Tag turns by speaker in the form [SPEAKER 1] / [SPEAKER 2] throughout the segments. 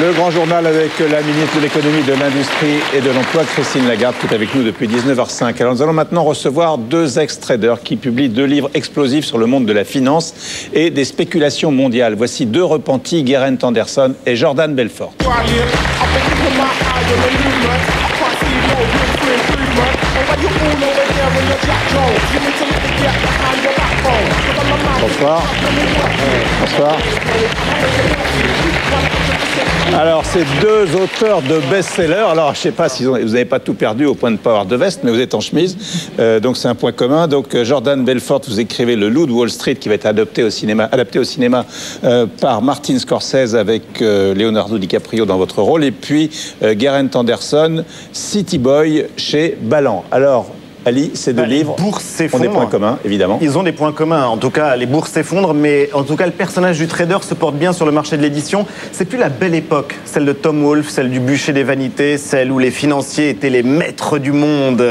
[SPEAKER 1] Le grand journal avec la ministre de l'économie, de l'industrie et de l'emploi, Christine Lagarde, qui est avec nous depuis 19h05. Alors nous allons maintenant recevoir deux ex-traders qui publient deux livres explosifs sur le monde de la finance et des spéculations mondiales. Voici deux repentis, Geraint Anderson et Jordan Belfort. Bonsoir. Bonsoir. Alors, c'est deux auteurs de best-sellers. Alors, je ne sais pas si vous n'avez pas tout perdu au point de ne pas avoir de veste, mais vous êtes en chemise. Donc, c'est un point commun. Donc, Jordan Belfort, vous écrivez Le Loup de Wall Street, qui va être adapté au cinéma par Martin Scorsese avec Leonardo DiCaprio dans votre rôle. Et puis, Geraint Anderson, City Boy chez Ballant. Alors, Ali, ces deux livres ont des points communs, évidemment.
[SPEAKER 2] Ils ont des points communs. En tout cas, les bourses s'effondrent, mais en tout cas, le personnage du trader se porte bien sur le marché de l'édition. C'est plus la belle époque, celle de Tom Wolfe, celle du bûcher des vanités, celle où les financiers étaient les maîtres du monde,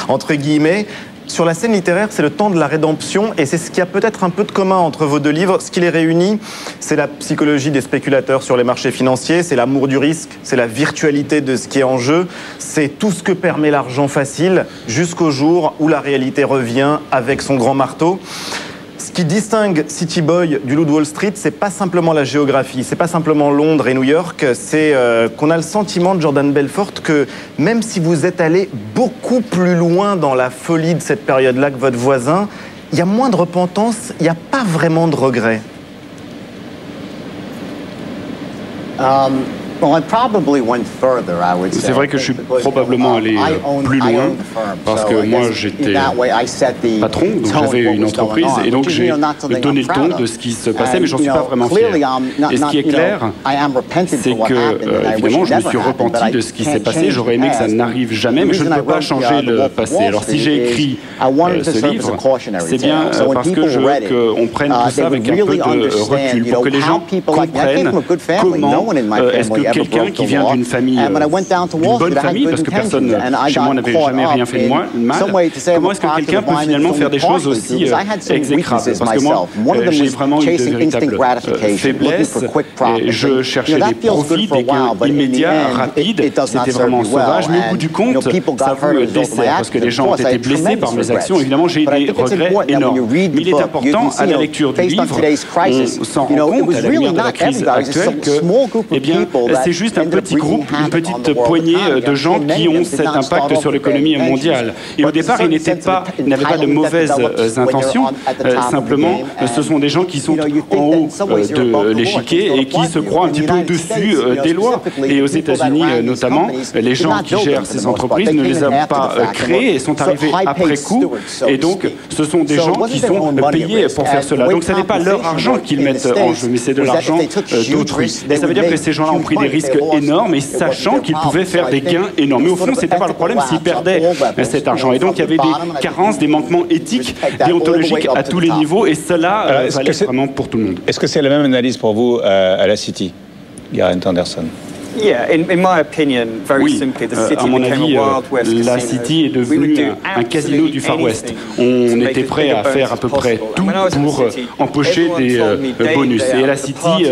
[SPEAKER 2] entre guillemets. Sur la scène littéraire, c'est le temps de la rédemption et c'est ce qui a peut-être un peu de commun entre vos deux livres. Ce qui les réunit, c'est la psychologie des spéculateurs sur les marchés financiers, c'est l'amour du risque, c'est la virtualité de ce qui est en jeu, c'est tout ce que permet l'argent facile jusqu'au jour où la réalité revient avec son grand marteau. Ce qui distingue City Boy du Loup de Wall Street, c'est pas simplement la géographie, c'est pas simplement Londres et New York, c'est qu'on a le sentiment de Jordan Belfort que même si vous êtes allé beaucoup plus loin dans la folie de cette période-là que votre voisin, il y a moins de repentance, il n'y a pas vraiment de regret.
[SPEAKER 3] C'est vrai que je suis probablement allé plus loin parce que moi j'étais patron, donc j'avais une entreprise et donc j'ai donné le ton de ce qui se passait, mais j'en suis pas vraiment fier. Et ce qui est clair, c'est que évidemment je me suis repenti de ce qui s'est passé, j'aurais aimé que ça n'arrive jamais, mais je ne peux pas changer le passé. Alors si j'ai écrit ce livre, c'est bien parce que je veux qu'on prenne tout ça avec un peu de recul, pour que les gens comprennent comment est-ce que quelqu'un qui vient d'une famille, d'une bonne famille, parce que personne chez moi n'avait jamais rien fait de mal, comment est-ce que quelqu'un peut finalement faire des choses aussi exécrables? Parce que moi, j'ai vraiment eu de véritables faiblesses et je cherchais des profits, des gains immédiats, rapides. C'était vraiment sauvage, mais au bout du compte, ça a vu dessert, parce que les gens ont été blessés par mes actions. Évidemment, j'ai eu des regrets énormes. Mais il est important, à la lecture du livre, on s'en rend compte, à la lumière de la crise actuelle, que, eh bien, c'est juste un petit groupe, une petite poignée de gens qui ont cet impact sur l'économie mondiale. Et au départ, ils n'avaient pas de mauvaises intentions, simplement, ce sont des gens qui sont en haut de l'échiquier et qui se croient un petit peu au-dessus des lois. Et aux États-Unis, notamment, les gens qui gèrent ces entreprises ne les ont pas créées et sont arrivés après coup. Et donc, ce sont des gens qui sont payés pour faire cela. Donc, ce n'est pas leur argent qu'ils mettent en jeu, mais c'est de l'argent d'autrui. Et ça veut dire que ces gens-là ont pris des risques énormes et sachant qu'ils pouvaient faire des gains énormes. Mais au fond, c'était pas le problème s'ils perdaient cet argent. Et donc, il y avait des carences, des manquements éthiques, déontologiques à tous les niveaux. Et cela valait vraiment pour tout le monde.
[SPEAKER 1] Est-ce que c'est la même analyse pour vous à la City, Geraint Anderson?
[SPEAKER 3] Oui, à mon avis, la City est devenue un casino du Far West. On était prêt à faire à peu près tout pour empocher des bonus. Et à la City,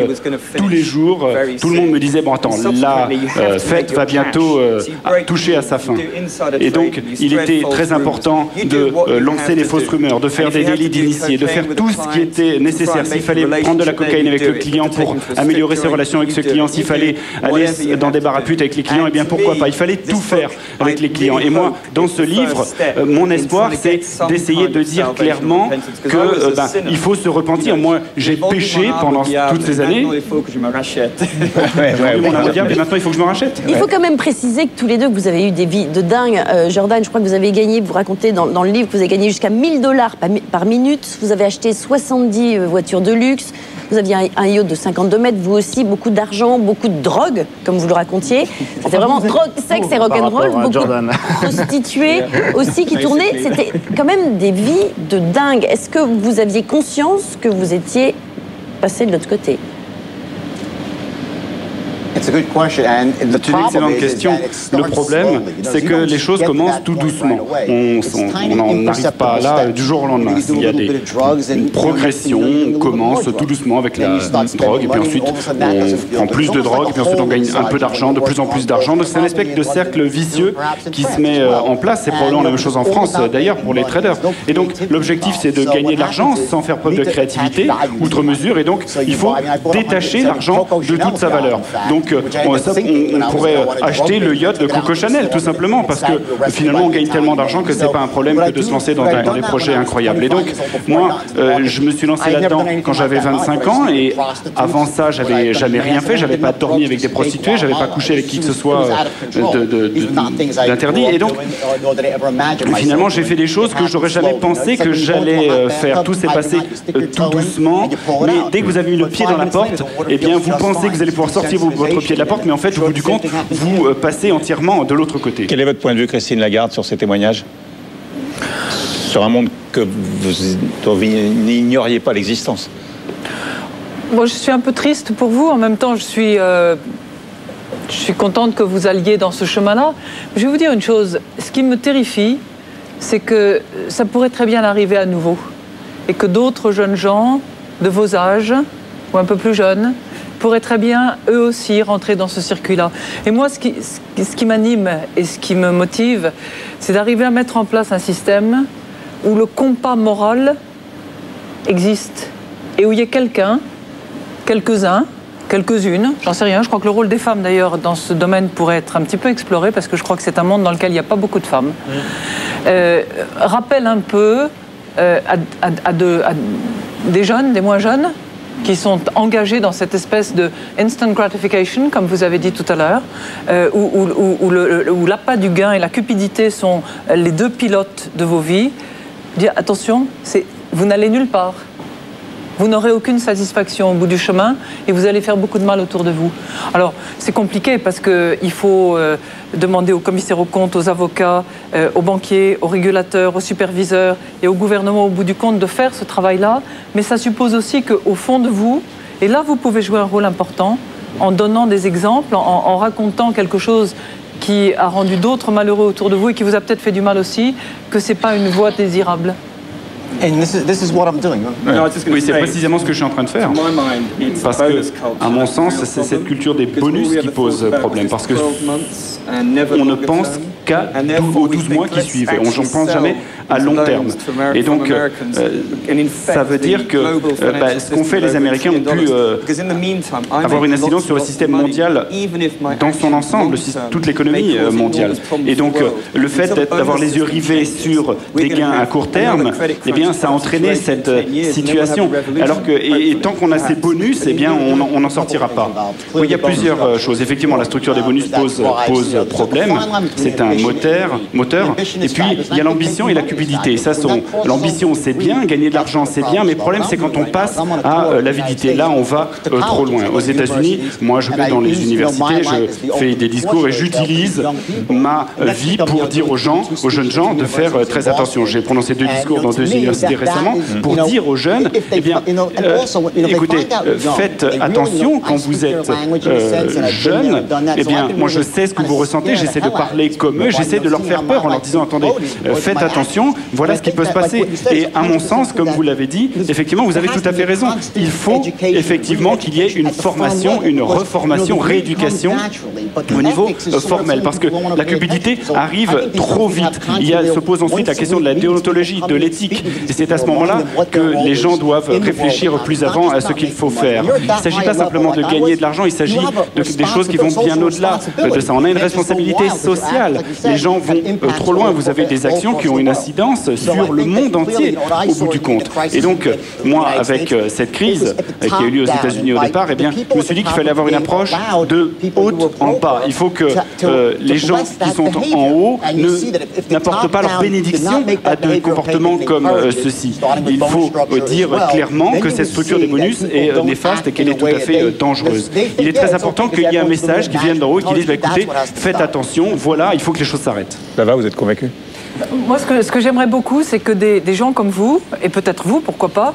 [SPEAKER 3] tous les jours, tout le monde me disait, bon attends, la fête va bientôt toucher à sa fin. Et donc, il était très important de lancer les fausses rumeurs, de faire des délits d'initiés, de faire tout ce qui était nécessaire. S'il fallait prendre de la cocaïne avec le client pour améliorer ses relations avec ce client, s'il fallait aller dans des bar à putes avec les clients, et bien pourquoi pas? Il fallait tout faire avec les clients. Et moi, dans ce livre, mon espoir, c'est d'essayer de dire clairement que il faut se repentir. Moi, j'ai péché pendant toutes ces années. Il faut que je me rachète. Mais maintenant, il faut que je me rachète.
[SPEAKER 4] Il faut quand même préciser que tous les deux, que vous avez eu des vies de dingue. Jordan, je crois que vous avez gagné, vous racontez dans le livre, que vous avez gagné jusqu'à 1 000 $ par minute. Vous avez acheté 70 voitures de luxe. Vous aviez un yacht de 52 mètres, vous aussi, beaucoup d'argent, beaucoup de drogue, comme vous le racontiez. C'était vraiment drogue, sexe et rock'n'roll, beaucoup de prostituées aussi qui tournaient. C'était quand même des vies de dingue. Est-ce que vous aviez conscience que vous étiez passé de l'autre côté?
[SPEAKER 3] C'est une excellente question. Le problème, c'est que les choses commencent tout doucement. On n'en arrive pas là du jour au lendemain. Il y a une progression, on commence tout doucement avec la drogue, et puis ensuite on prend plus de drogue, et puis ensuite on gagne un peu d'argent, de plus en plus d'argent. Donc c'est un espèce de cercle vicieux qui se met en place. C'est probablement la même chose en France, d'ailleurs, pour les traders. Et donc l'objectif, c'est de gagner de l'argent sans faire preuve de créativité, outre mesure, et donc il faut détacher l'argent de toute sa valeur. Donc on pourrait acheter le yacht de Coco Chanel, tout simplement, parce que finalement on gagne tellement d'argent que c'est pas un problème que de se lancer dans des projets incroyables. Et donc moi, je me suis lancé là-dedans quand j'avais 25 ans, et avant ça, j'avais jamais rien fait, j'avais pas dormi avec des prostituées, j'avais pas couché avec qui que ce soit d'interdit, et donc finalement j'ai fait des choses que j'aurais jamais pensé que j'allais faire. Tout s'est passé tout doucement, mais dès que vous avez mis le pied dans la porte, eh bien vous pensez que vous allez pouvoir sortir votre pied de la porte, mais en fait, au bout du compte, vous passez entièrement de l'autre côté.
[SPEAKER 1] Quel est votre point de vue, Christine Lagarde, sur ces témoignages? Sur un monde dont vous n'ignoriez pas l'existence.
[SPEAKER 5] Moi, je suis un peu triste pour vous. En même temps, je suis contente que vous alliez dans ce chemin-là. Je vais vous dire une chose. Ce qui me terrifie, c'est que ça pourrait très bien arriver à nouveau. Et que d'autres jeunes gens de vos âges, ou un peu plus jeunes, pourraient très bien, eux aussi, rentrer dans ce circuit-là. Et moi, ce qui m'anime et ce qui me motive, c'est d'arriver à mettre en place un système où le compas moral existe. Et où il y a quelques-uns, quelques-unes, j'en sais rien, je crois que le rôle des femmes, d'ailleurs, dans ce domaine pourrait être un petit peu exploré, parce que je crois que c'est un monde dans lequel il n'y a pas beaucoup de femmes. Rappelle un peu à des jeunes, des moins jeunes, qui sont engagés dans cette espèce de instant gratification, comme vous avez dit tout à l'heure, où l'appât du gain et la cupidité sont les deux pilotes de vos vies. Dire attention, vous n'allez nulle part. Vous n'aurez aucune satisfaction au bout du chemin et vous allez faire beaucoup de mal autour de vous. Alors, c'est compliqué parce qu'il faut demander aux commissaires aux comptes, aux avocats, aux banquiers, aux régulateurs, aux superviseurs et au gouvernement au bout du compte de faire ce travail-là. Mais ça suppose aussi qu'au fond de vous, et là vous pouvez jouer un rôle important en donnant des exemples, en racontant quelque chose qui a rendu d'autres malheureux autour de vous et qui vous a peut-être fait du mal aussi, que ce n'est pas une voie désirable.
[SPEAKER 2] This is what I'm doing.
[SPEAKER 3] Oui, c'est précisément ce que je suis en train de faire. Parce que, à mon sens, c'est cette culture des bonus qui pose problème. Parce que on ne pense qu'aux 12 mois qui suivent. Et on n'en pense jamais à long terme. Et donc, ça veut dire que ce qu'ont fait les Américains ont pu avoir une incidence sur le système mondial dans son ensemble, toute l'économie mondiale. Et donc, le fait d'avoir les yeux rivés sur des gains à court terme, eh bien, ça a entraîné cette situation. Alors que, et tant qu'on a ces bonus, eh bien, on n'en sortira pas. Oui, il y a plusieurs choses. Effectivement, la structure des bonus pose problème. C'est un moteur. Et puis, il y a l'ambition et la cupidité. L'ambition, c'est bien, gagner de l'argent, c'est bien, mais le problème, c'est quand on passe à l'avidité. Là, on va trop loin. Aux États-Unis, moi, je vais dans les universités, je fais des discours et j'utilise ma vie pour dire aux jeunes gens, de faire très attention. J'ai prononcé 2 discours dans 2 universités récemment pour dire aux jeunes, eh bien, écoutez, faites attention quand vous êtes jeunes. Eh bien, moi, je sais ce que vous ressentez, j'essaie de parler comme eux, j'essaie de leur faire peur en leur disant, attendez, faites attention, voilà ce qui peut se passer. Et à mon sens, comme vous l'avez dit, effectivement, vous avez tout à fait raison. Il faut effectivement qu'il y ait une formation, une reformation, rééducation au niveau formel. Parce que la cupidité arrive trop vite. Se pose ensuite la question de la déontologie, de l'éthique. Et c'est à ce moment-là que les gens doivent réfléchir plus avant à ce qu'il faut faire. Il ne s'agit pas simplement de gagner de l'argent, il s'agit des choses qui vont bien au-delà de ça. On a une responsabilité sociale. Les gens vont trop loin. Vous avez des actions qui ont une incidence sur le monde entier, au bout du compte. Et donc, moi, avec cette crise qui a eu lieu aux États-Unis au départ, eh bien, je me suis dit qu'il fallait avoir une approche de haut en bas. Il faut que les gens qui sont en haut n'apportent pas leur bénédiction à des comportements comme ceci. Il faut dire clairement que cette structure des bonus est néfaste et qu'elle est tout à fait dangereuse. Il est très important qu'il y ait un message qui vienne d'en haut et qui dise, écoutez, faites attention, voilà, il faut que les choses s'arrêtent.
[SPEAKER 1] Ça va, vous êtes convaincu?
[SPEAKER 5] Moi, ce que j'aimerais beaucoup, c'est que des gens comme vous, et peut-être vous, pourquoi pas,